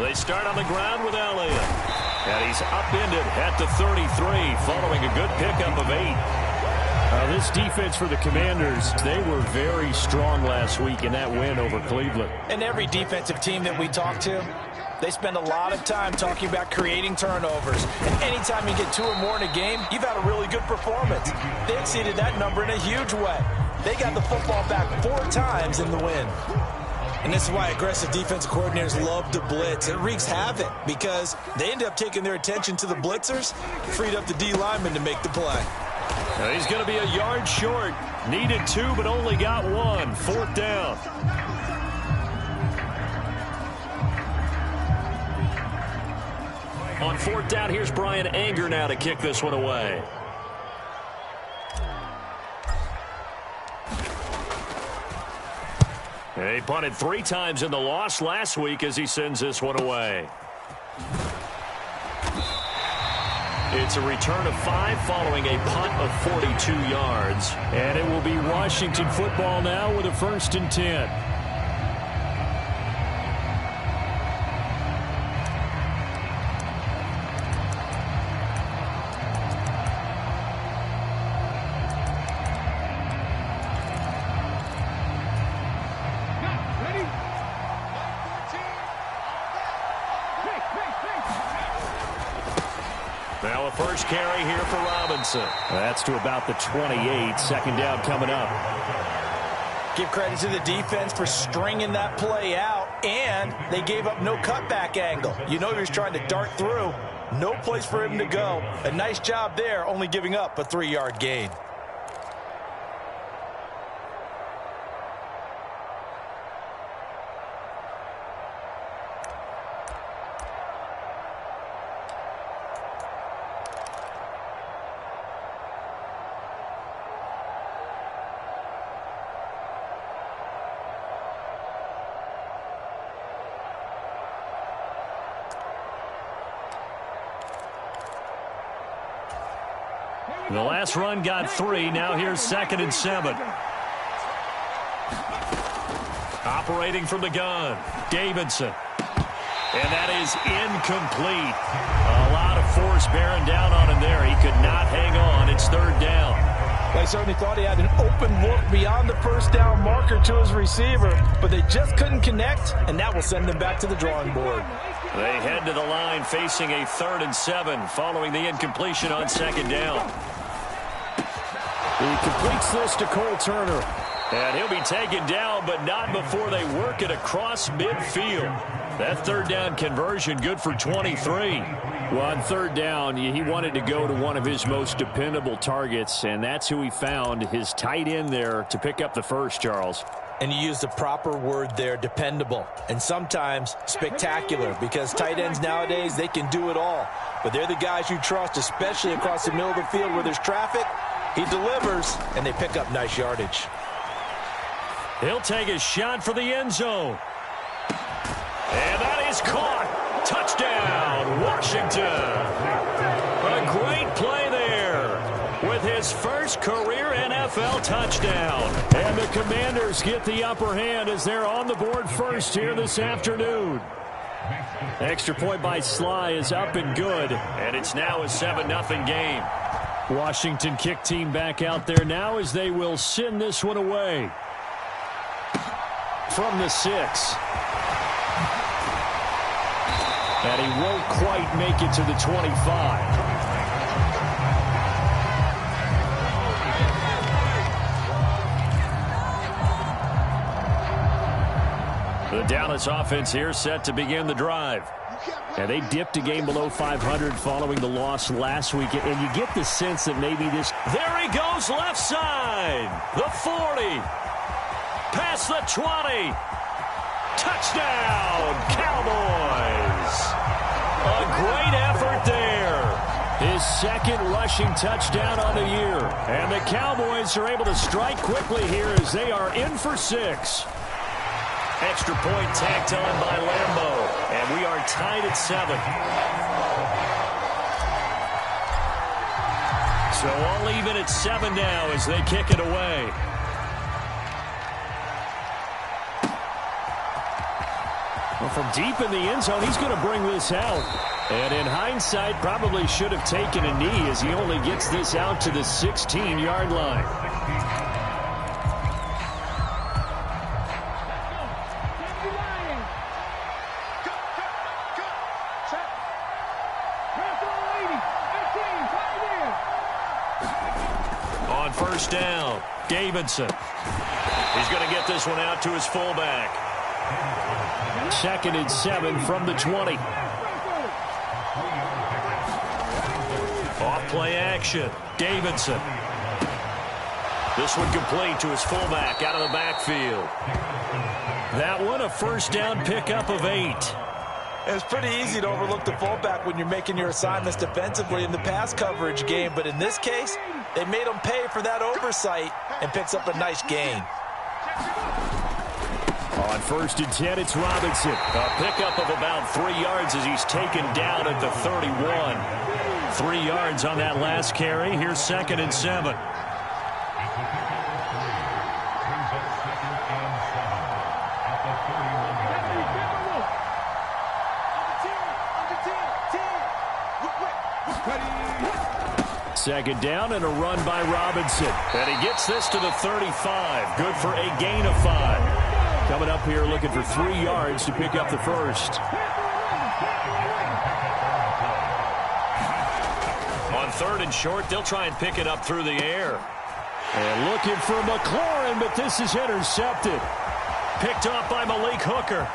They start on the ground with Elliott. And he's upended at the 33 following a good pickup of 8. This defense for the Commanders, they were very strong last week in that win over Cleveland. And every defensive team that we talk to, they spend a lot of time talking about creating turnovers. And anytime you get 2 or more in a game, you've had a really good performance. They exceeded that number in a huge way. They got the football back 4 times in the win. And this is why aggressive defensive coordinators love to blitz. It wreaks havoc because they end up taking their attention to the blitzers, freed up the D lineman to make the play. He's going to be a yard short. Needed 2, but only got 1. 4th down. On 4th down, here's Brian Anger now to kick this one away. He punted 3 times in the loss last week as he sends this one away. It's a return of 5 following a punt of 42 yards. And it will be Washington football now with a 1st and 10. Now a first carry here for Robinson. That's to about the 28. 2nd down coming up. Give credit to the defense for stringing that play out, and they gave up no cutback angle. You know he was trying to dart through. No place for him to go. A nice job there, only giving up a 3-yard gain. The last run got 3. Now here's 2nd and 7. Operating from the gun, Davidson. And that is incomplete. A lot of force bearing down on him there. He could not hang on. It's 3rd down. They certainly thought he had an open look beyond the 1st down marker to his receiver, but they just couldn't connect, and that will send them back to the drawing board. They head to the line facing a 3rd and 7 following the incompletion on 2nd down. He completes this to Cole Turner. And he'll be taken down, but not before they work it across midfield. That 3rd down conversion good for 23. Well, on 3rd down, he wanted to go to one of his most dependable targets, and that's who he found, his tight end there, to pick up the first, Charles. And you used the proper word there, dependable, and sometimes spectacular, because tight ends nowadays, they can do it all. But they're the guys you trust, especially across the middle of the field where there's traffic. He delivers, and they pick up nice yardage. He'll take a shot for the end zone. And that is caught. Touchdown, Washington. A great play there with his first career NFL touchdown. And the Commanders get the upper hand as they're on the board first here this afternoon. Extra point by Sly is up and good. And it's now a 7-0 game. Washington kick team back out there now as they will send this one away. From the 6. And he won't quite make it to the 25. The Dallas offense here set to begin the drive. And they dipped a game below 500 following the loss last week. And you get the sense that maybe this... There he goes left side. The 40. Past the 20. Touchdown, Cowboys. A great effort there. His 2nd rushing touchdown on the year. And the Cowboys are able to strike quickly here as they are in for 6. Extra point tacked on by Lambeau. And we are tied at 7. So all even at 7 now as they kick it away. Well, from deep in the end zone, he's going to bring this out. And in hindsight, probably should have taken a knee as he only gets this out to the 16-yard line. On first down, Davidson. He's going to get this one out to his fullback. 2nd and 7 from the 20. Off play action, Davidson. This one complete to his fullback out of the backfield. That one, a first down pickup of 8. It's pretty easy to overlook the fullback when you're making your assignments defensively in the pass coverage game, but in this case, they made him pay for that oversight and picks up a nice gain. On 1st and 10, it's Robinson. A pickup of about 3 yards as he's taken down at the 31. 3 yards on that last carry. Here's 2nd and 7. Second down and a run by Robinson. And he gets this to the 35. Good for a gain of 5. Coming up here looking for 3 yards to pick up the first. On 3rd and short, they'll try and pick it up through the air. And looking for McLaurin, but this is intercepted. Picked off by Malik Hooker.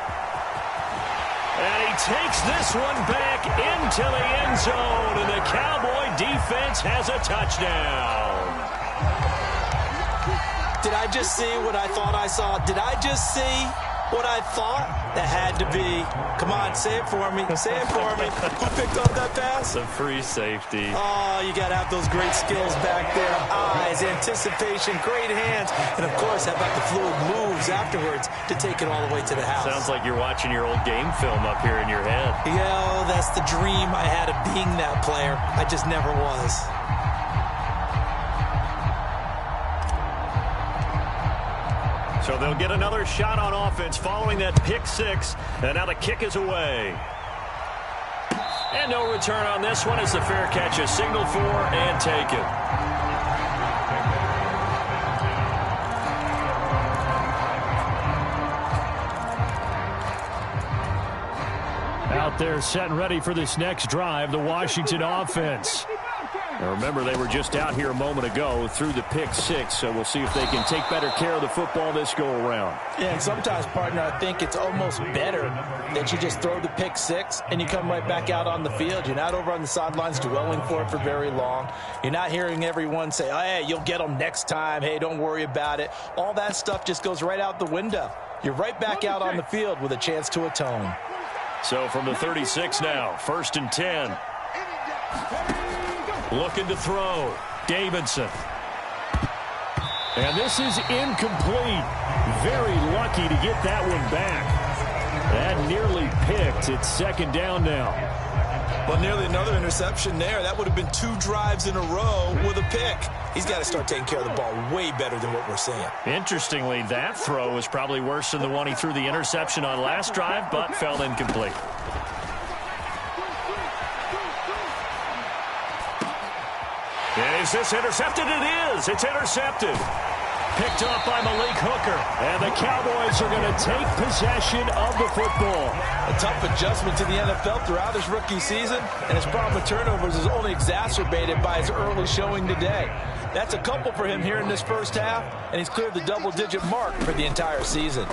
And he takes this one back into the end zone, and the Cowboy defense has a touchdown. Did I just see what I thought I saw? Did I just see what I thought? That had to be. Come on, say it for me. Say it for me. Who picked up that pass? The free safety. Oh, you got to have those great skills back there. Eyes, anticipation, great hands. And, of course, how about the fluid moves afterwards to take it all the way to the house? Sounds like you're watching your old game film up here in your head. Yeah, that's the dream I had of being that player. I just never was. So they'll get another shot on offense following that pick 6. And now the kick is away. And no return on this one as the fair catch is signaled for and taken. Out there set and ready for this next drive, the Washington offense. Now remember, they were just out here a moment ago through the pick 6, so we'll see if they can take better care of the football this go-around. Yeah, and sometimes, partner, I think it's almost better that you just throw the pick 6 and you come right back out on the field. You're not over on the sidelines dwelling for it for very long. You're not hearing everyone say, oh, hey, you'll get them next time. Hey, don't worry about it. All that stuff just goes right out the window. You're right back out on the field with a chance to atone. So from the 36 now, 1st and 10. Looking to throw. Davidson. And this is incomplete. Very lucky to get that one back. That nearly picked. It's 2nd down now. Well, nearly another interception there. That would have been 2 drives in a row with a pick. He's got to start taking care of the ball way better than what we're seeing. Interestingly, that throw was probably worse than the one he threw the interception on last drive, but fell incomplete. Is this intercepted? It is. It's intercepted. Picked off by Malik Hooker. And the Cowboys are going to take possession of the football. A tough adjustment to the NFL throughout his rookie season, and his problem with turnovers is only exacerbated by his early showing today. That's a couple for him here in this first half, and he's cleared the double-digit mark for the entire season.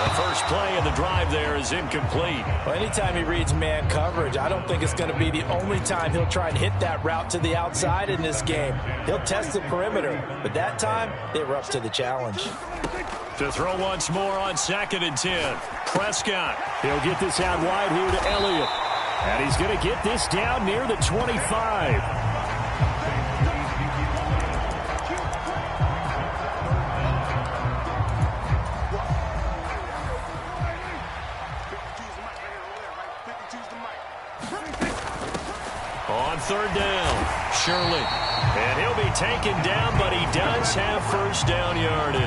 The first play of the drive there is incomplete. Well, anytime he reads man coverage, I don't think it's going to be the only time he'll try and hit that route to the outside in this game. He'll test the perimeter, but that time they were up to the challenge. To throw once more on 2nd and 10. Prescott. He'll get this out wide here to Elliott. And he's going to get this down near the 25. On 3rd down, Shirley. And he'll be taken down, but he does have first down yardage.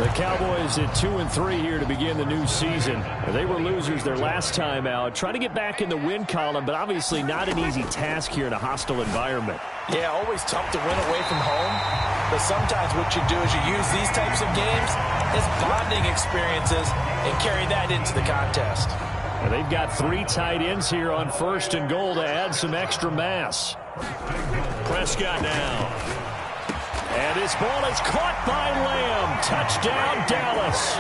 The Cowboys at 2-3 here to begin the new season. They were losers their last time out. Trying to get back in the win column, but obviously not an easy task here in a hostile environment. Yeah, always tough to win away from home. But sometimes what you do is you use these types of games as bonding experiences and carry that into the contest. And they've got 3 tight ends here on 1st and goal to add some extra mass. Prescott now. And this ball is caught by Lamb. Touchdown, Dallas.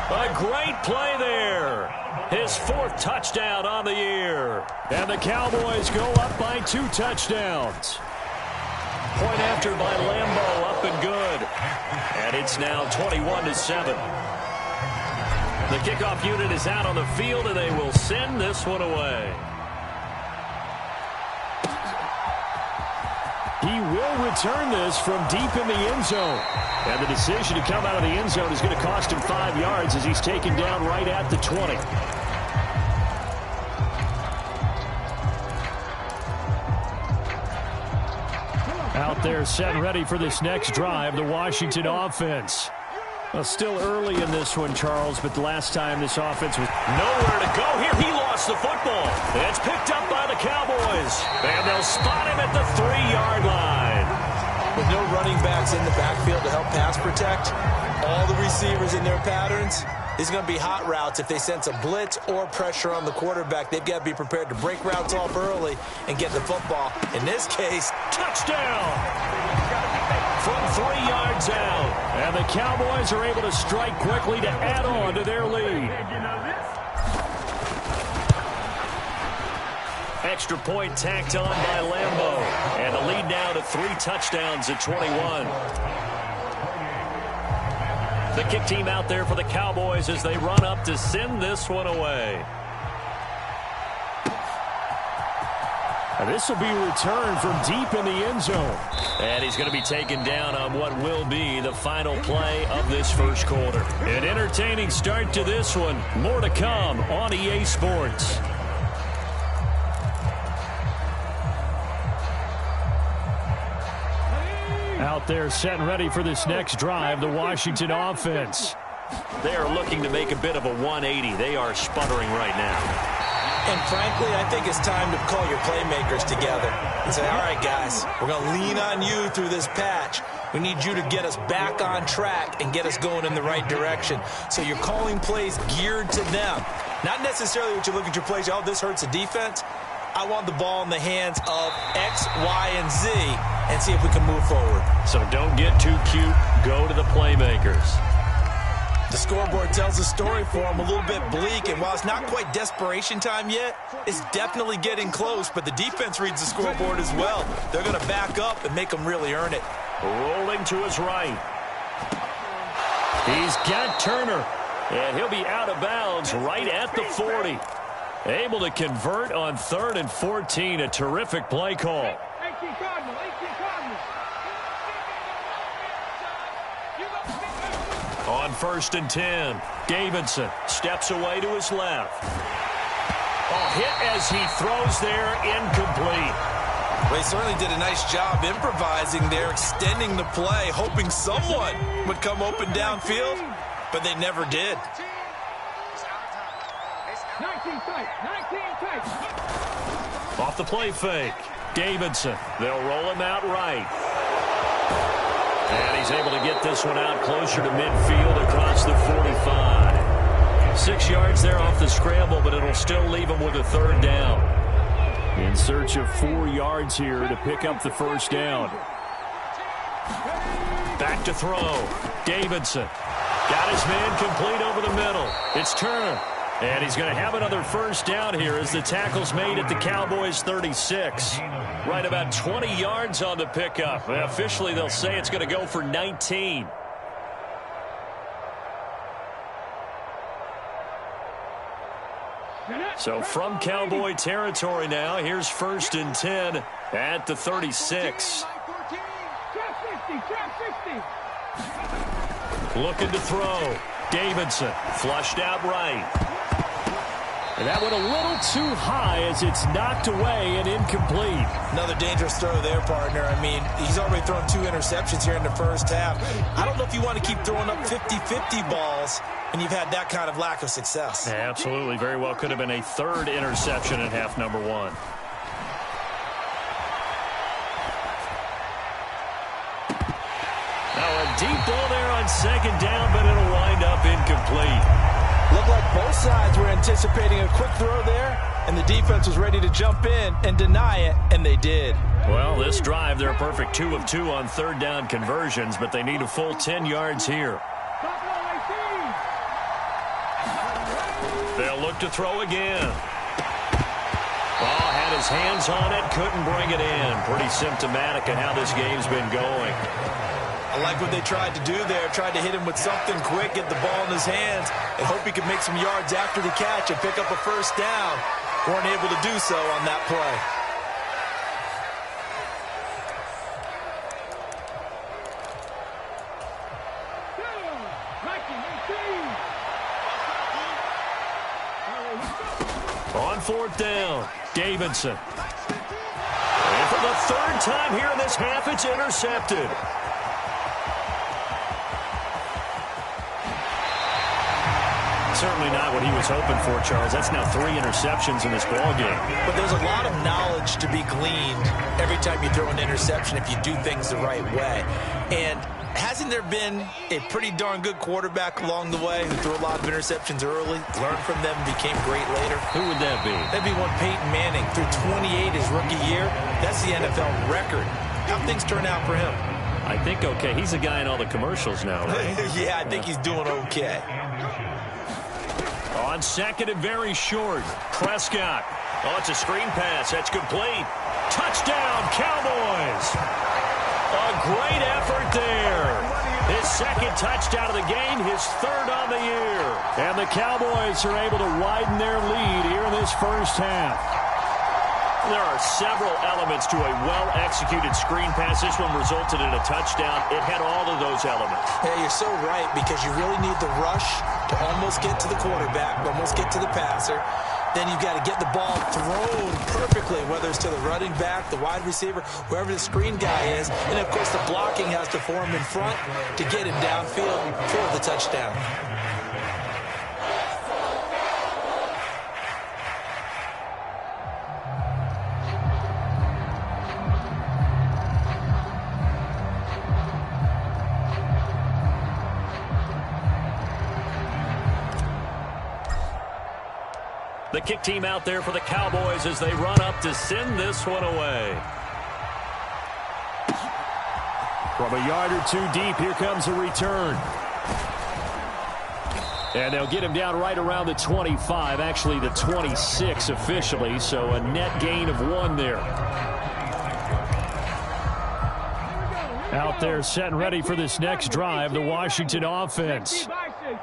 A great play there. His 4th touchdown on the year. And the Cowboys go up by 2 touchdowns. Point after by Lambeau, up and good. And it's now 21-7. The kickoff unit is out on the field, and they will send this one away. He will return this from deep in the end zone. And the decision to come out of the end zone is going to cost him 5 yards as he's taken down right at the 20. Out there set and ready for this next drive, the Washington offense. Well, still early in this one, Charles, but the last time this offense was nowhere to go here. He lost the football. It's picked up by the Cowboys. And they'll spot him at the 3-yard line. With no running backs in the backfield to help pass protect, all the receivers in their patterns, it's going to be hot routes. If they sense a blitz or pressure on the quarterback, they've got to be prepared to break routes off early and get the football. In this case, touchdown from 3 yards out. And the Cowboys are able to strike quickly to add on to their lead. Extra point tacked on by Lambeau. And the lead now to 3 touchdowns at 21. The kick team out there for the Cowboys as they run up to send this one away. And this will be returned from deep in the end zone. And he's going to be taken down on what will be the final play of this first quarter. An entertaining start to this one. More to come on EA Sports. Out there set and ready for this next drive, the Washington offense. They are looking to make a bit of a 180. They are sputtering right now. And frankly, I think it's time to call your playmakers together and say, all right, guys, we're going to lean on you through this patch. We need you to get us back on track and get us going in the right direction. So you're calling plays geared to them. Not necessarily what you look at your plays, oh, this hurts the defense. I want the ball in the hands of X, Y, and Z and see if we can move forward. So don't get too cute. Go to the playmakers. The scoreboard tells a story for them, a little bit bleak, and while it's not quite desperation time yet, it's definitely getting close, but the defense reads the scoreboard as well. They're going to back up and make them really earn it. Rolling to his right. He's got Turner, and he'll be out of bounds right at the 40. Able to convert on 3rd and 14. A terrific play call. On 1st and 10, Davidson steps away to his left. Hit as he throws there, incomplete. Well, he certainly did a nice job improvising there, extending the play, hoping someone would come open downfield, but they never did. 19 tight. Off the play fake, Davidson. They'll roll him out right. And he's able to get this one out closer to midfield across the 45. 6 yards there off the scramble, but it'll still leave him with a 3rd down. In search of 4 yards here to pick up the 1st down. Back to throw. Davidson. Got his man complete over the middle. It's Turner. And he's going to have another 1st down here as the tackle's made at the Cowboys' 36. Right about 20 yards on the pickup. Officially, they'll say it's going to go for 19. So from Cowboy territory now, here's 1st and 10 at the 36. Looking to throw. Davidson flushed out right. And that went a little too high as it's knocked away and incomplete. Another dangerous throw there, partner. I mean, he's already thrown 2 interceptions here in the first half. I don't know if you want to keep throwing up 50-50 balls when you've had that kind of lack of success. Yeah, absolutely. Very well could have been a 3rd interception in half number 1. Now a deep ball there on 2nd down, but it'll wind up incomplete. Looked like both sides were anticipating a quick throw there, and the defense was ready to jump in and deny it, and they did. Well, this drive, they're a perfect 2 of 2 on 3rd down conversions, but they need a full 10 yards here. They'll look to throw again. Ball had his hands on it, couldn't bring it in. Pretty symptomatic of how this game's been going. I like what they tried to do there, tried to hit him with something quick, get the ball in his hands, and hope he could make some yards after the catch and pick up a 1st down. Weren't able to do so on that play. On 4th down, Davidson. And for the 3rd time here in this half, it's intercepted. Certainly not what he was hoping for, Charles. That's now 3 interceptions in this ballgame. But there's a lot of knowledge to be gleaned every time you throw an interception if you do things the right way. And hasn't there been a pretty darn good quarterback along the way who threw a lot of interceptions early, learned from them, and became great later? Who would that be? That'd be one Peyton Manning. Threw 28 his rookie year. That's the NFL record. How'd things turn out for him? I think okay. He's a guy in all the commercials now, right? Yeah, I think he's doing okay. On 2nd and very short, Prescott. Oh, it's a screen pass. That's complete. Touchdown, Cowboys. A great effort there. His 2nd touchdown of the game, his 3rd on the year. And the Cowboys are able to widen their lead here in this first half. There are several elements to a well-executed screen pass. This one resulted in a touchdown. It had all of those elements. Yeah, you're so right, because you really need the rush to almost get to the quarterback, almost get to the passer. Then you've got to get the ball thrown perfectly, whether it's to the running back, the wide receiver, whoever the screen guy is. And, of course, the blocking has to form in front to get him downfield for the touchdown. The kick team out there for the Cowboys as they run up to send this one away. From a yard or 2 deep, here comes a return. And they'll get him down right around the 25, actually the 26 officially, so a net gain of 1 there. Out there set and ready for this next drive, the Washington offense.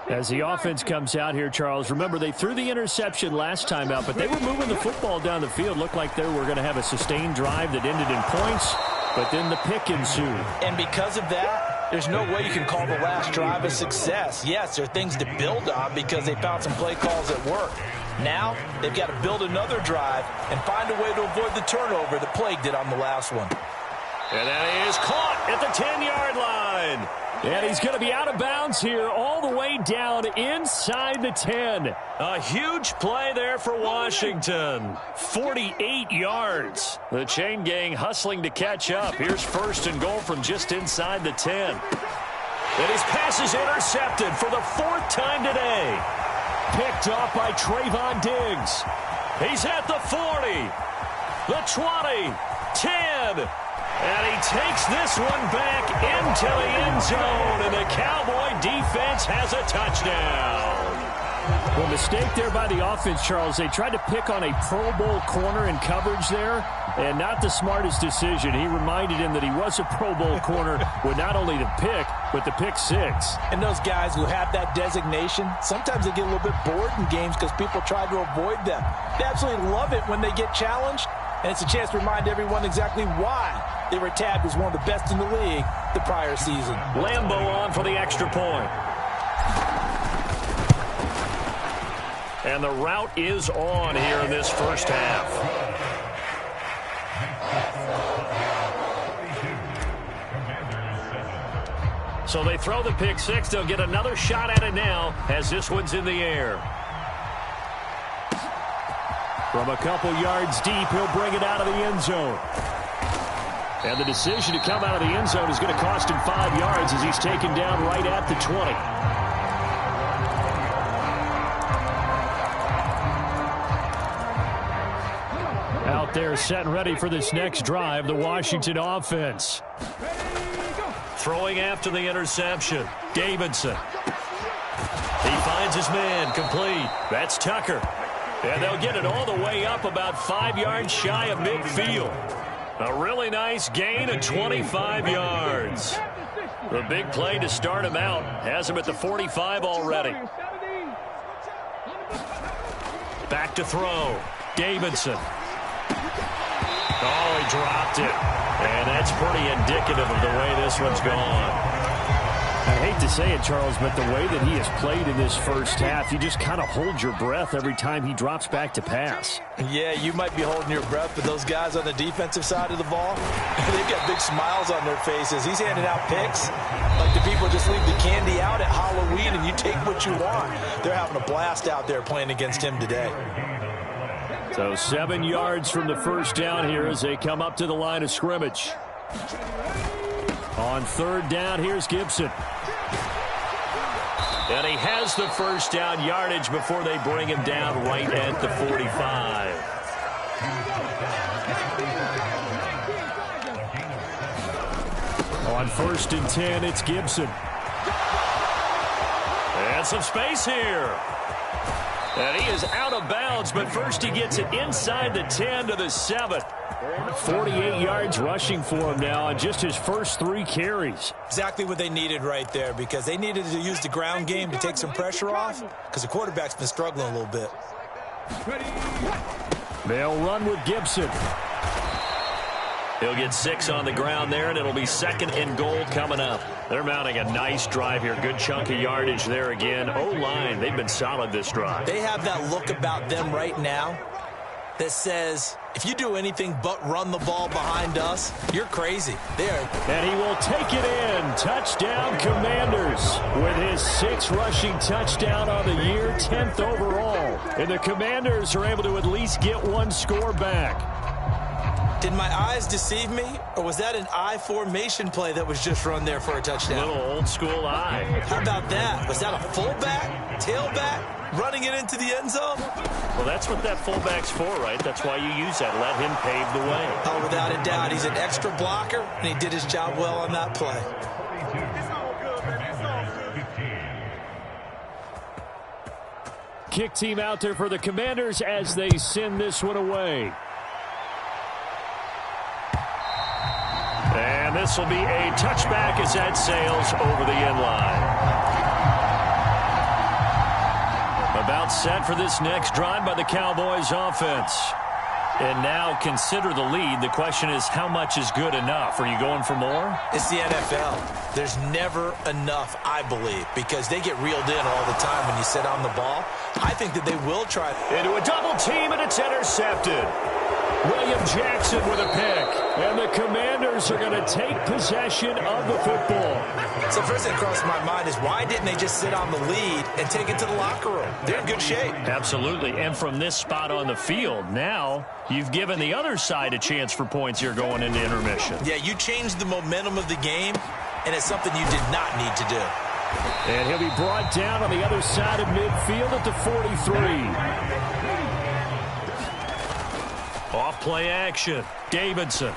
As the offense comes out here, Charles, remember they threw the interception last time out, but they were moving the football down the field. Looked like they were going to have a sustained drive that ended in points, but then the pick ensued. And because of that, there's no way you can call the last drive a success. Yes, there are things to build on because they found some play calls that work. Now, they've got to build another drive and find a way to avoid the turnover that plagued it on the last one. And that is caught at the 10-yard line. And he's going to be out of bounds here all the way down inside the 10. A huge play there for Washington. 48 yards. The chain gang hustling to catch up. Here's 1st and goal from just inside the 10. And his pass is intercepted for the 4th time today. Picked off by Trayvon Diggs. He's at the 40, the 20, 10. And he takes this one back into the end zone, and the Cowboy defense has a touchdown. Well, mistake there by the offense, Charles. They tried to pick on a Pro Bowl corner in coverage there, and not the smartest decision. He reminded him that he was a Pro Bowl corner with not only the pick, but the pick 6. And those guys who have that designation, sometimes they get a little bit bored in games because people try to avoid them. They absolutely love it when they get challenged, and it's a chance to remind everyone exactly why they were tabbed as one of the best in the league the prior season. Lambeau on for the extra point. And the route is on here in this first half. So they throw the pick six. They'll get another shot at it now as this one's in the air. From a couple yards deep, he'll bring it out of the end zone. And the decision to come out of the end zone is going to cost him 5 yards as he's taken down right at the 20. Out there set and ready for this next drive, the Washington offense. Throwing after the interception, Davidson. He finds his man, complete. That's Tucker. And they'll get it all the way up about 5 yards shy of midfield. A really nice gain of 25 yards. The big play to start him out has him at the 45 already. Back to throw. Davidson. Oh, he dropped it. And that's pretty indicative of the way this one's gone. I hate to say it, Charles, but the way that he has played in this first half, you just kind of hold your breath every time he drops back to pass. Yeah, you might be holding your breath, but those guys on the defensive side of the ball, they've got big smiles on their faces. He's handing out picks like the people just leave the candy out at Halloween and you take what you want. They're having a blast out there playing against him today. So 7 yards from the first down here as they come up to the line of scrimmage. On third down, here's Gibson. And he has the first down yardage before they bring him down right at the 45. On 1st and 10, it's Gibson. And some space here. And he is out of bounds, but first he gets it inside the 10 to the 7. 48 yards rushing for him now on just his first 3 carries. Exactly what they needed right there, because they needed to use the ground game to take some pressure off, because the quarterback's been struggling a little bit. They'll run with Gibson. He'll get 6 on the ground there, and it'll be 2nd and goal coming up. They're mounting a nice drive here. Good chunk of yardage there again. O-line, they've been solid this drive. They have that look about them right now that says, if you do anything but run the ball behind us, you're crazy. There. And he will take it in. Touchdown, Commanders. With his 6th rushing touchdown on the year, 10th overall. And the Commanders are able to at least get 1 score back. Did my eyes deceive me, or was that an I formation play that was just run there for a touchdown? Little old school eye. How about that? Was that a fullback, tailback, running it into the end zone? Well, that's what that fullback's for, right? That's why you use that. Let him pave the way. Oh, without a doubt. He's an extra blocker, and he did his job well on that play. Kick team out there for the Commanders as they send this one away. And this will be a touchback as that sails over the end line. About set for this next drive by the Cowboys offense. And now consider the lead. The question is, how much is good enough? Are you going for more? It's the NFL. There's never enough, I believe, because they get reeled in all the time when you sit on the ball. I think that they will try. Into a double team, and it's intercepted. William Jackson with a pick. And the Commanders are going to take possession of the football. So first thing that crossed my mind is, why didn't they just sit on the lead and take it to the locker room? They're in good shape. Absolutely. And from this spot on the field, now you've given the other side a chance for points here going into intermission. Yeah, you changed the momentum of the game, and it's something you did not need to do. And he'll be brought down on the other side of midfield at the 43. Off play action. Davidson.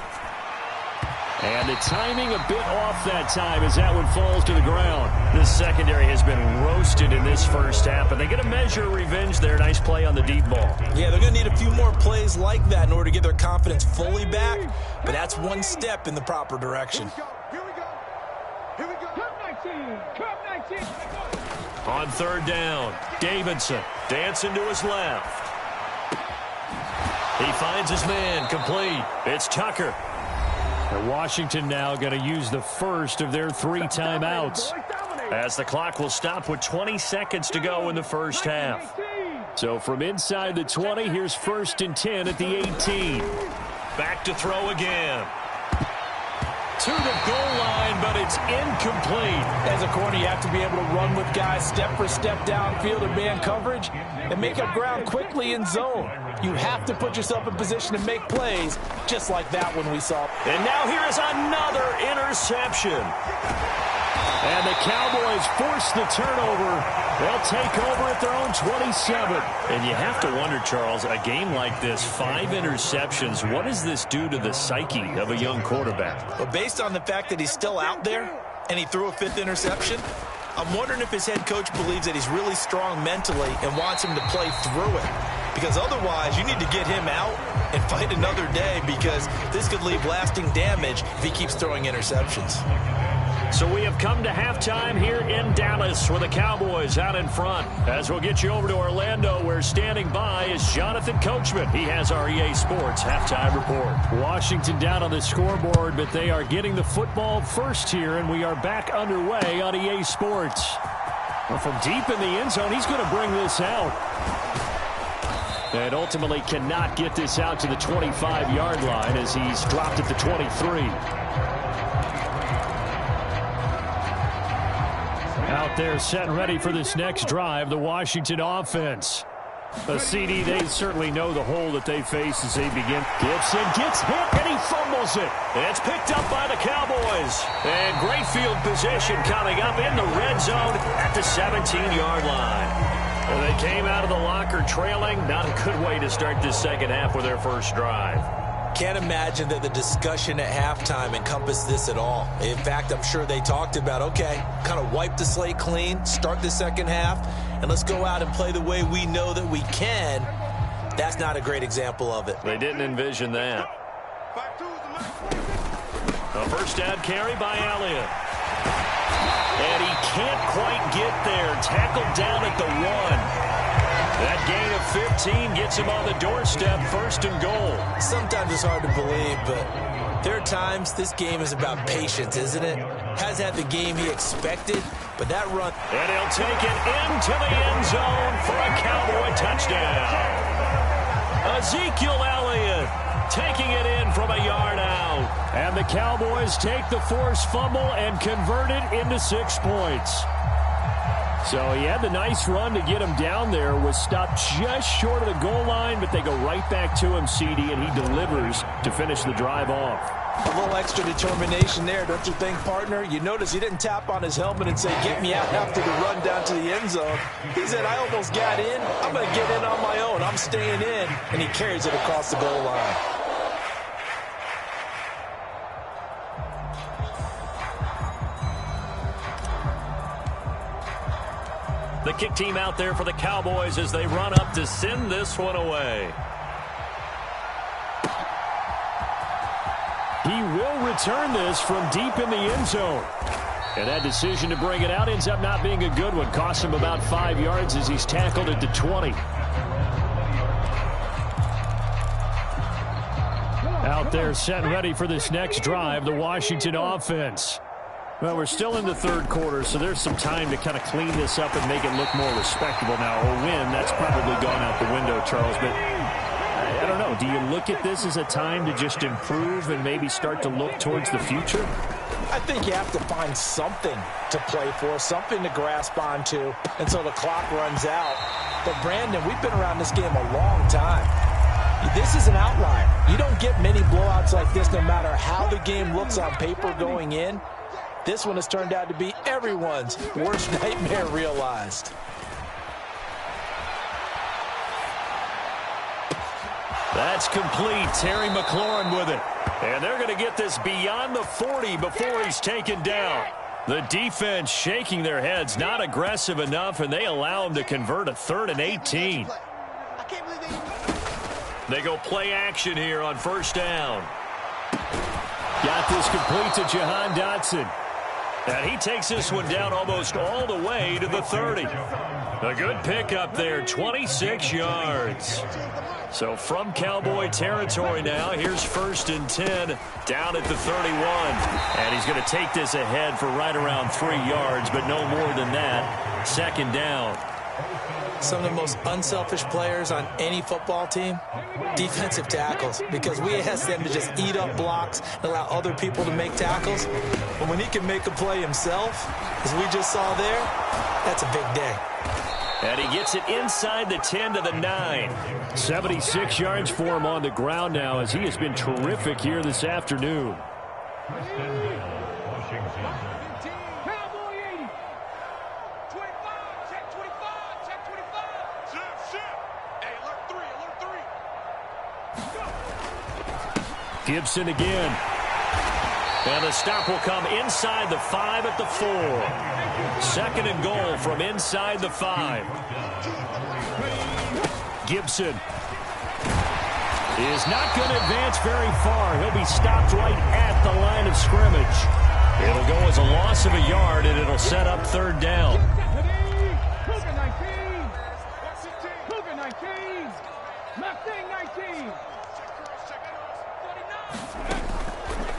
And the timing a bit off that time as that one falls to the ground. The secondary has been roasted in this first half, but they get a measure of revenge there. Nice play on the deep ball. Yeah, they're going to need a few more plays like that in order to get their confidence fully back, but that's one step in the proper direction. Here we go. Here we go. Come 19. On third down, Davidson dancing to his left. He finds his man, complete. It's Tucker. And Washington now going to use the first of their 3 timeouts. As the clock will stop with 20 seconds to go in the first half. So from inside the 20, here's 1st and 10 at the 18. Back to throw again. To the goal line, but it's incomplete. As a corner, you have to be able to run with guys step for step downfield in man coverage and make up ground quickly in zone. You have to put yourself in position to make plays, just like that one we saw. And now here is another interception. And the Cowboys force the turnover. They'll take over at their own 27. And you have to wonder, Charles, a game like this, 5 interceptions, what does this do to the psyche of a young quarterback? But based on the fact that he's still out there and he threw a 5th interception, I'm wondering if his head coach believes that he's really strong mentally and wants him to play through it. Because otherwise, you need to get him out and fight another day, because this could leave lasting damage if he keeps throwing interceptions. So we have come to halftime here in Dallas with the Cowboys out in front. As we'll get you over to Orlando, where standing by is Jonathan Coachman. He has our EA Sports halftime report. Washington down on the scoreboard, but they are getting the football first here, and we are back underway on EA Sports. Well, from deep in the end zone, he's going to bring this out. And ultimately cannot get this out to the 25-yard line as he's dropped at the 23. Out there set and ready for this next drive, the Washington offense. A CD, they certainly know the hole that they face as they begin. Gibson gets hit, and he fumbles it. It's picked up by the Cowboys. And great field position coming up in the red zone at the 17-yard line. Well, they came out of the locker trailing. Not a good way to start this second half with their first drive. Can't imagine that the discussion at halftime encompassed this at all. In fact, I'm sure they talked about, okay, kind of wipe the slate clean, start the second half, and let's go out and play the way we know that we can. That's not a great example of it. They didn't envision that. A first down carry by Elliott. And he can't quite get there. Tackled down at the 1. That gain of 15 gets him on the doorstep, 1st and goal. Sometimes it's hard to believe, but there are times this game is about patience, isn't it? Hasn't had the game he expected, but that run... And he'll take it into the end zone for a Cowboy touchdown. Ezekiel Elliott taking it in from a yard out. And the Cowboys take the forced fumble and convert it into 6 points. So he had the nice run to get him down there, was stopped just short of the goal line, but they go right back to him, CD, and he delivers to finish the drive off. A little extra determination there, don't you think, partner? You notice he didn't tap on his helmet and say, get me out after the run down to the end zone. He said, I almost got in. I'm going to get in on my own. I'm staying in. And he carries it across the goal line. The kick team out there for the Cowboys as they run up to send this one away. He will return this from deep in the end zone. And that decision to bring it out ends up not being a good one. Costs him about 5 yards as he's tackled at the 20. Out there set and ready for this next drive, the Washington offense. Well, we're still in the third quarter, so there's some time to kind of clean this up and make it look more respectable now. A win, that's probably gone out the window, Charles. But I don't know. Do you look at this as a time to just improve and maybe start to look towards the future? I think you have to find something to play for, something to grasp onto until the clock runs out. But, Brandon, we've been around this game a long time. This is an outlier. You don't get many blowouts like this no matter how the game looks on paper going in. This one has turned out to be everyone's worst nightmare realized. That's complete. Terry McLaurin with it. And they're going to get this beyond the 40 before he's taken down. The defense shaking their heads, not aggressive enough, and they allow him to convert a 3rd and 18. They go play action here on first down. Got this complete to Jahan Dotson. And he takes this one down almost all the way to the 30. A good pickup there, 26 yards. So from Cowboy territory now, here's 1st and 10 down at the 31. And he's going to take this ahead for right around 3 yards, but no more than that. 2nd down. Some of the most unselfish players on any football team, defensive tackles, because we ask them to just eat up blocks and allow other people to make tackles. But when he can make a play himself, as we just saw there, that's a big day. And he gets it inside the 10 to the 9. 76 yards for him on the ground now as he has been terrific here this afternoon. Gibson again. And the stop will come inside the 5 at the 4. 2nd and goal from inside the 5. Gibson is not going to advance very far. He'll be stopped right at the line of scrimmage. It'll go as a loss of a yard, and it'll set up 3rd down.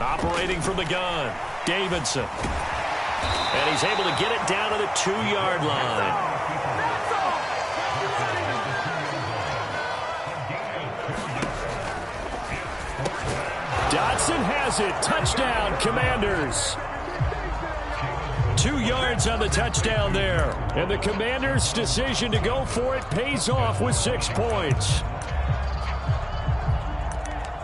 Operating from the gun, Davidson. And he's able to get it down to the 2-yard line. Dotson has it. Touchdown, Commanders. 2 yards on the touchdown there. And the Commanders' decision to go for it pays off with 6 points.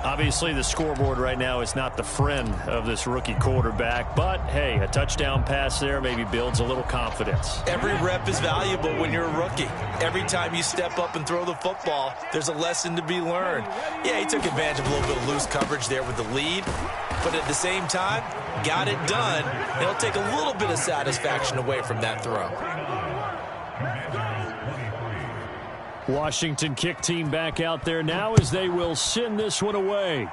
Obviously, the scoreboard right now is not the friend of this rookie quarterback. But, hey, a touchdown pass there maybe builds a little confidence. Every rep is valuable when you're a rookie. Every time you step up and throw the football, there's a lesson to be learned. Yeah, he took advantage of a little bit of loose coverage there with the lead. But at the same time, got it done. It'll take a little bit of satisfaction away from that throw. Washington kick team back out there now as they will send this one away.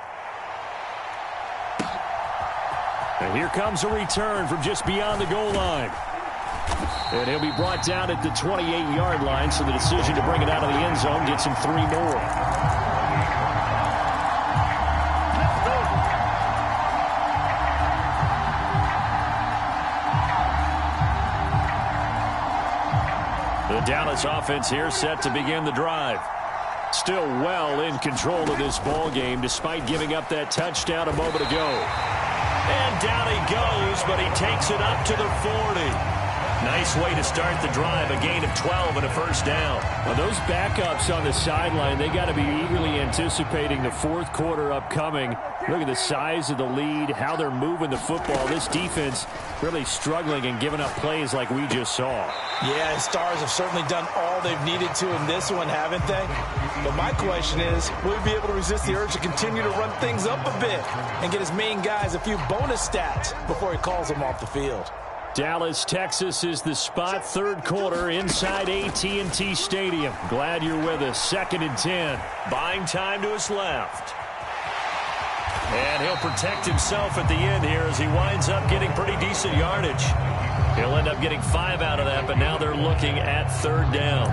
And here comes a return from just beyond the goal line. And he'll be brought down at the 28-yard line, so the decision to bring it out of the end zone gets him 3 more. The Dallas offense here set to begin the drive. Still well in control of this ball game despite giving up that touchdown a moment ago. And down he goes, but he takes it up to the 40. Nice way to start the drive, a gain of 12 and a 1st down. Well, those backups on the sideline, they got to be eagerly anticipating the 4th quarter upcoming. Look at the size of the lead, how they're moving the football. This defense really struggling and giving up plays like we just saw. Yeah, Stars have certainly done all they've needed to in this one, haven't they? But my question is, will he be able to resist the urge to continue to run things up a bit and get his main guys a few bonus stats before he calls them off the field? Dallas, Texas is the spot. 3rd quarter inside AT&T Stadium. Glad you're with us. 2nd and 10. Buying time to his left. And he'll protect himself at the end here as he winds up getting pretty decent yardage. He'll end up getting 5 out of that, but now they're looking at 3rd down.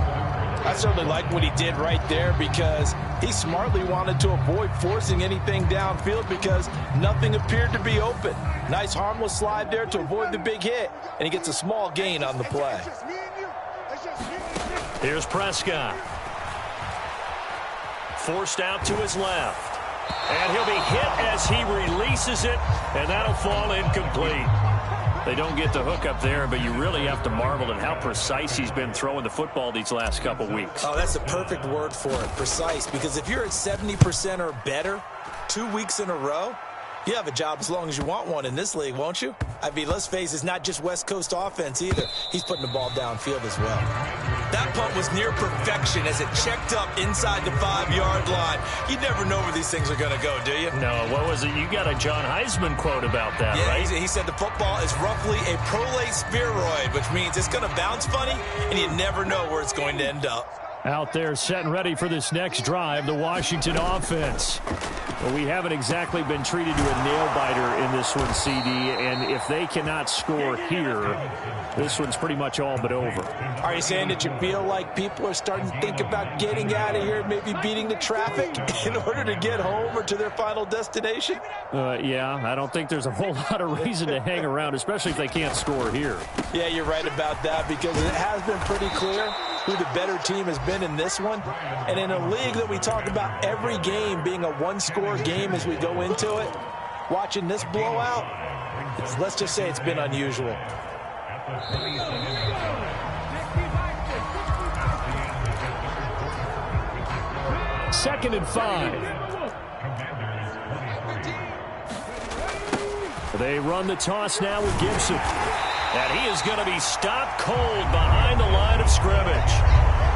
I certainly like what he did right there because he smartly wanted to avoid forcing anything downfield because nothing appeared to be open. Nice harmless slide there to avoid the big hit, and he gets a small gain on the play. Here's Prescott. Forced out to his left. And he'll be hit as he releases it, and that'll fall incomplete. They don't get the hook up there, but you really have to marvel at how precise he's been throwing the football these last couple weeks. Oh, that's the perfect word for it, precise, because if you're at 70% or better 2 weeks in a row, you have a job as long as you want one in this league, won't you? I mean, let's face it, it's not just West Coast offense either. He's putting the ball downfield as well. That punt was near perfection as it checked up inside the 5-yard line. You never know where these things are going to go, do you? No, what was it? You got a John Heisman quote about that, yeah, right? He said the football is roughly a prolate spheroid, which means it's going to bounce funny, and you never know where it's going to end up. Out there set and ready for this next drive, the Washington offense. Well, we haven't exactly been treated to a nail-biter in this one, CD, and if they cannot score here, this one's pretty much all but over. Are you saying that you feel like people are starting to think about getting out of here, maybe beating the traffic in order to get home or to their final destination? Yeah, I don't think there's a whole lot of reason to hang around, especially if they can't score here. Yeah, you're right about that because it has been pretty clear who the better team has been in this one. And in a league that we talk about every game being a one-score game as we go into it, watching this blowout, let's just say it's been unusual. Second and 5. They run the toss now with Gibson. And he is going to be stopped cold behind the line of scrimmage.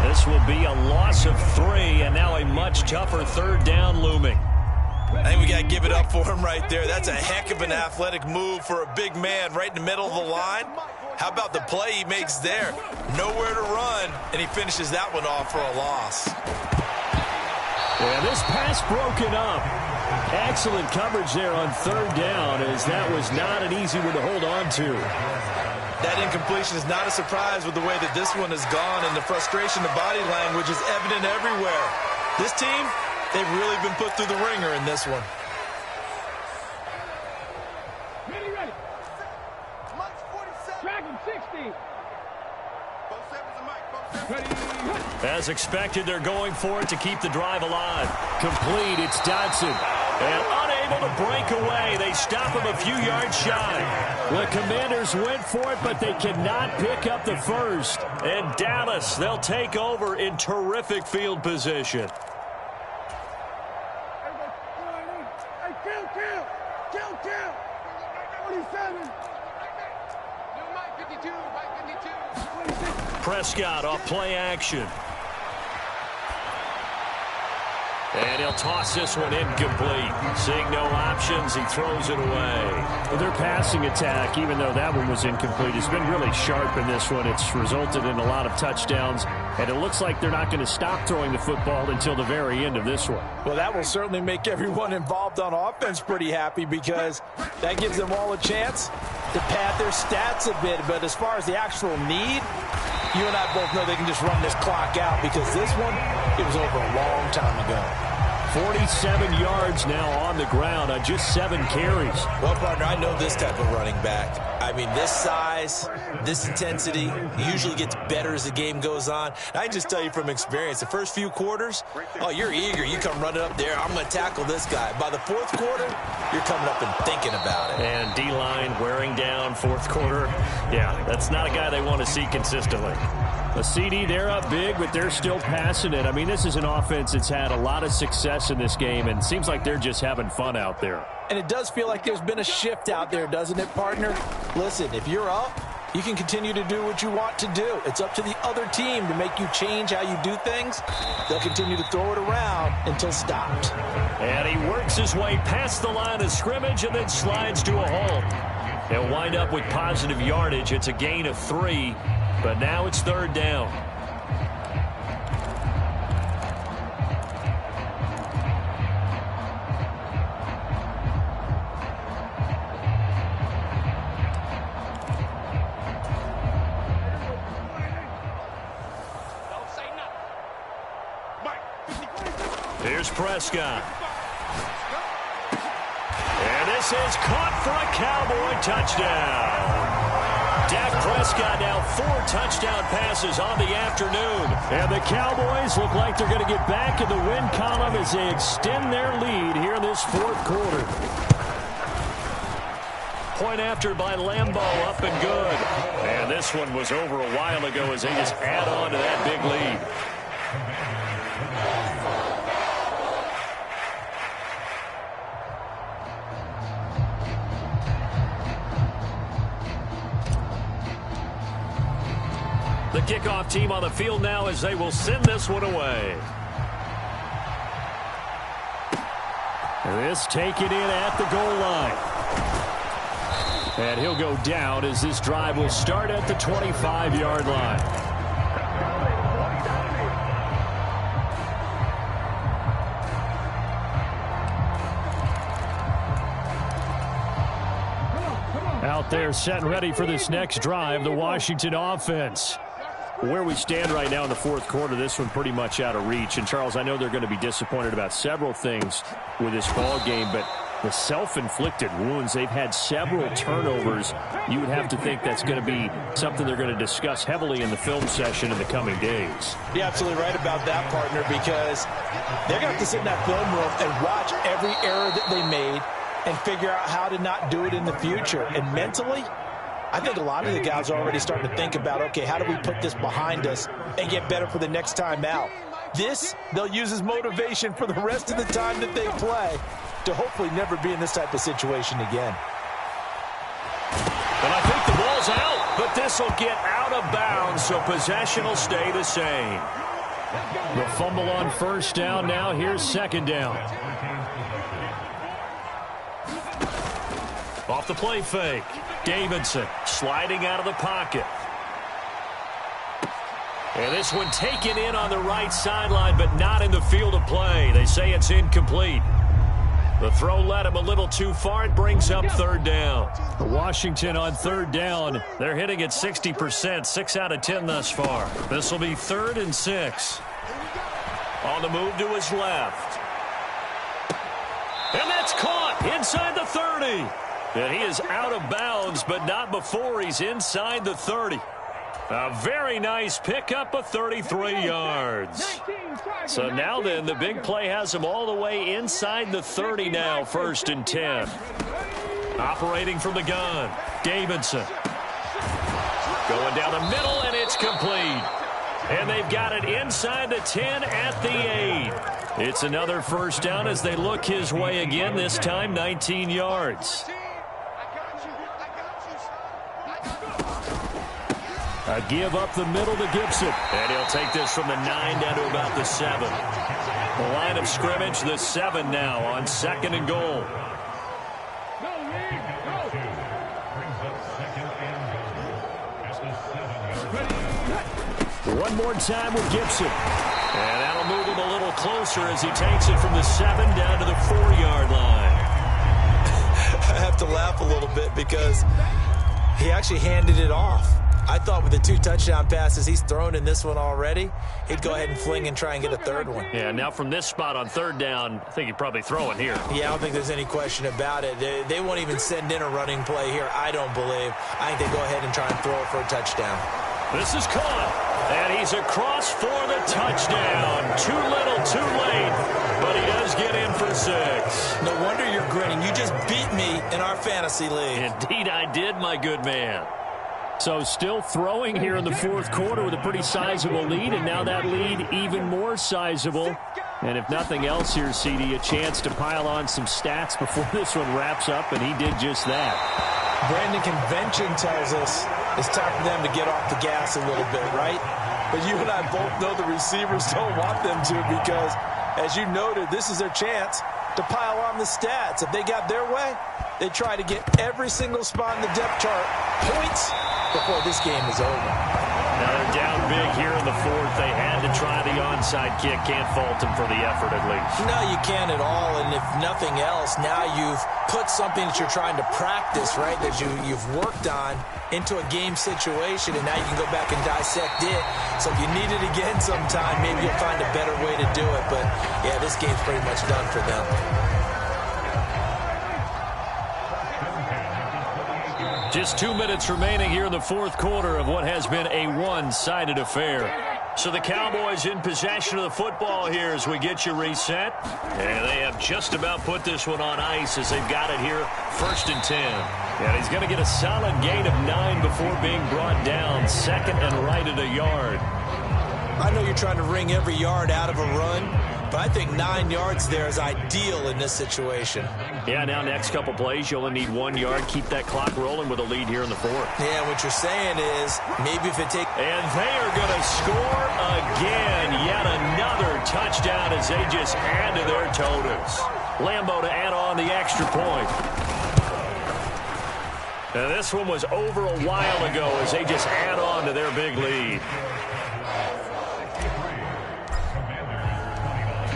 This will be a loss of 3, and now a much tougher third down looming. I think we got to give it up for him right there. That's a heck of an athletic move for a big man right in the middle of the line. How about the play he makes there? Nowhere to run, and he finishes that one off for a loss. Yeah, this pass broken up. Excellent coverage there on third down, as that was not an easy one to hold on to. That incompletion is not a surprise with the way that this one has gone, and the frustration, the body language is evident everywhere. This team, they've really been put through the ringer in this one. Ready, ready. Mike's 47. Dragon 60. Ready. As expected, they're going for it to keep the drive alive. Complete, it's Dodson. And unable to break away. They stop him a few yards shy. The Commanders went for it, but they cannot pick up the first. And Dallas, they'll take over in terrific field position. Hey, kill. 47. Mike 52, Mike 52. Prescott off play action. And he'll toss this one incomplete. Seeing no options, he throws it away. Their passing attack, even though that one was incomplete, has been really sharp in this one. It's resulted in a lot of touchdowns, and it looks like they're not going to stop throwing the football until the very end of this one. Well, that will certainly make everyone involved on offense pretty happy, because that gives them all a chance to pad their stats a bit. But as far as the actual need, you and I both know they can just run this clock out, because this one, it was over a long time ago. 47 yards now on the ground on just 7 carries. Well, partner, I know this type of running back. I mean, this size, this intensity usually gets better as the game goes on. And I can just tell you from experience, the first few quarters, oh, you're eager. You come running up there, I'm going to tackle this guy. By the fourth quarter, you're coming up and thinking about it. And D-line wearing down fourth quarter. Yeah, that's not a guy they want to see consistently. A CD, they're up big, but they're still passing it. I mean, this is an offense that's had a lot of success in this game, and it seems like they're just having fun out there. And it does feel like there's been a shift out there, doesn't it, partner? Listen, if you're up, you can continue to do what you want to do. It's up to the other team to make you change how you do things. They'll continue to throw it around until stopped. And he works his way past the line of scrimmage and then slides to a halt. He'll wind up with positive yardage. It's a gain of 3. But now it's third down. Here's Prescott. And this is caught for a Cowboy touchdown. Dak Prescott now 4 touchdown passes on the afternoon. And the Cowboys look like they're going to get back in the win column as they extend their lead here in this fourth quarter. Point after by Lambeau, up and good. And this one was over a while ago as they just add on to that big lead. The kickoff team on the field now as they will send this one away. This taken in at the goal line. And he'll go down as this drive will start at the 25-yard line. Out there set and ready for this next drive, the Washington offense. Where we stand right now in the fourth quarter, this one pretty much out of reach. And, Charles, I know they're going to be disappointed about several things with this ball game, but The self-inflicted wounds, they've had several turnovers. You would have to think that's going to be something they're going to discuss heavily in the film session in the coming days. You're absolutely right about that, partner, because they're going to have to sit in that film room and watch every error that they made and figure out how to not do it in the future. And mentally, I think a lot of the guys are already starting to think about, okay, how do we put this behind us and get better for the next time out? This, they'll use as motivation for the rest of the time that they play to hopefully never be in this type of situation again. And I think the ball's out, but this will get out of bounds, so possession will stay the same. The fumble on first down now. Here's second down. Off the play fake. Davidson sliding out of the pocket. And this one taken in on the right sideline, but not in the field of play. They say it's incomplete. The throw led him a little too far. It brings up third down. Washington on third down. They're hitting at 60%, 6 out of 10 thus far. This will be 3rd and 6. On the move to his left. And that's caught inside the 30. And he is out of bounds, but not before he's inside the 30. A very nice pickup of 33 yards. So now then, the big play has him all the way inside the 30 now, 1st and 10. Operating from the gun, Davidson. Going down the middle, and it's complete. And they've got it inside the 10 at the 8. It's another first down as they look his way again, this time 19 yards. A give up the middle to Gibson. And he'll take this from the 9 down to about the 7. The line of scrimmage, the 7 now on 2nd and goal. One more time with Gibson. And that'll move him a little closer as he takes it from the 7 down to the 4-yard line. I have to laugh a little bit because he actually handed it off. I thought with the 2 touchdown passes he's thrown in this one already, he'd go ahead and fling and try and get a 3rd one. Yeah, now from this spot on 3rd down, I think he'd probably throw it here. Yeah, I don't think there's any question about it. They won't even send in a running play here, I don't believe. I think they go ahead and try and throw it for a touchdown. This is caught, and he's across for the touchdown. Too little, too late, but he does get in for 6. No wonder you're grinning. You just beat me in our fantasy league. Indeed I did, my good man. So still throwing here in the 4th quarter with a pretty sizable lead, and now that lead even more sizable. And if nothing else here, CD, a chance to pile on some stats before this one wraps up, and he did just that. Brandon, convention tells us it's time for them to get off the gas a little bit, right? But you and I both know the receivers don't want them to because, as you noted, this is their chance to pile on the stats. If they got their way, they try to get every single spot in the depth chart points before this game is over. Now they're down big here in the 4th. They had to try the onside kick. Can't fault them for the effort at least. No, you can't at all. And if nothing else, now you've put something that you're trying to practice, right, that you've worked on into a game situation, and now you can go back and dissect it. So if you need it again sometime, maybe you'll find a better way to do it. But, yeah, this game's pretty much done for them. Just 2 minutes remaining here in the 4th quarter of what has been a one-sided affair. So the Cowboys in possession of the football here as we get you reset. And they have just about put this one on ice as they've got it here, 1st and 10. And he's going to get a solid gain of 9 before being brought down, 2nd and right at a yard. I know you're trying to wring every yard out of a run, but I think 9 yards there is ideal in this situation. Yeah, now next couple plays, you only need 1 yard. Keep that clock rolling with a lead here in the 4th. Yeah, what you're saying is maybe if it takes... And they are going to score again. Yet another touchdown as they just add to their totals. Lambeau to add on the extra point. And this one was over a while ago as they just add on to their big lead.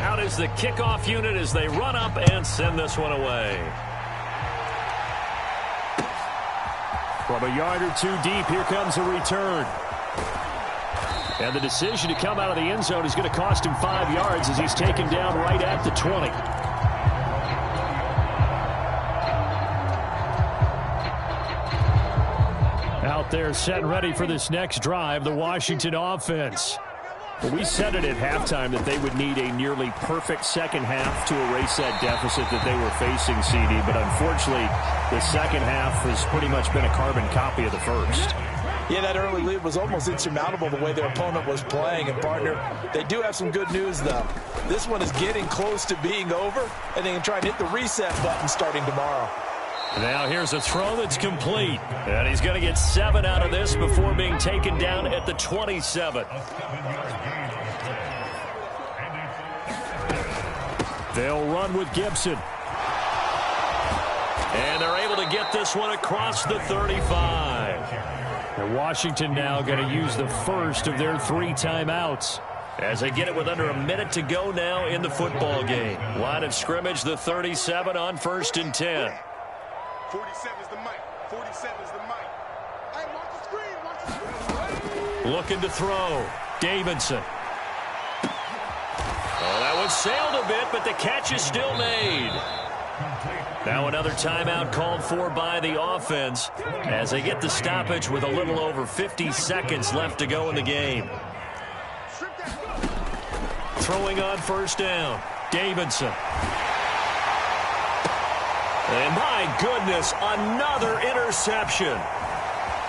Out is the kickoff unit as they run up and send this one away. From a yard or 2 deep, here comes a return. And the decision to come out of the end zone is going to cost him 5 yards as he's taken down right at the 20. Out there set and ready for this next drive, the Washington offense. Well, we said it at halftime that they would need a nearly perfect second half to erase that deficit that they were facing, CD. But unfortunately, the second half has pretty much been a carbon copy of the first. Yeah, that early lead was almost insurmountable the way their opponent was playing. And, partner, they do have some good news, though. This one is getting close to being over, and they can try and hit the reset button starting tomorrow. Now here's a throw that's complete. And he's going to get 7 out of this before being taken down at the 27. They'll run with Gibson. And they're able to get this one across the 35. And Washington now going to use the first of their 3 timeouts. As they get it with under a minute to go now in the football game. Line of scrimmage, the 37 on 1st and 10. 47 is the mic. 47 is the mic. Hey, watch the screen. Watch the screen. Looking to throw. Davidson. Oh, that one sailed a bit, but the catch is still made. Now another timeout called for by the offense as they get the stoppage with a little over 50 seconds left to go in the game. Throwing on 1st down. Davidson. And my goodness, another interception.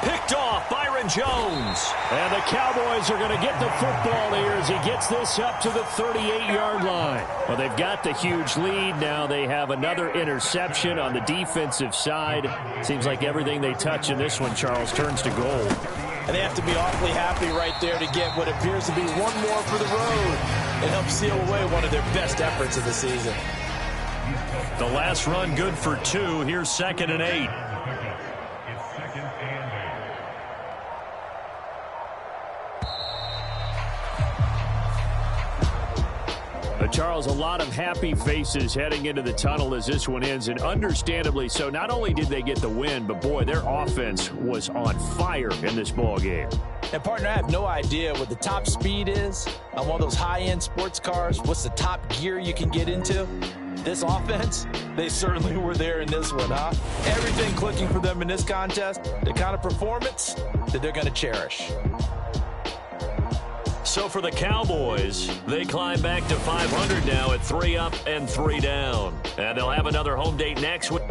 Picked off Byron Jones. And the Cowboys are going to get the football here as he gets this up to the 38-yard line. Well, they've got the huge lead. Now they have another interception on the defensive side. Seems like everything they touch in this one, Charles, turns to gold. And they have to be awfully happy right there to get what appears to be one more for the road and help seal away one of their best efforts of the season. The last run good for 2. Here's 2nd and 8. Charles, a lot of happy faces heading into the tunnel as this one ends, and understandably so. Not only did they get the win, but boy, their offense was on fire in this ball game. And, partner, I have no idea what the top speed is on one of those high-end sports cars. What's the top gear you can get into? This offense, they certainly were there in this one, huh? Everything clicking for them in this contest, the kind of performance that they're going to cherish. So for the Cowboys, they climb back to 500 now at 3 up and 3 down. And they'll have another home date next week.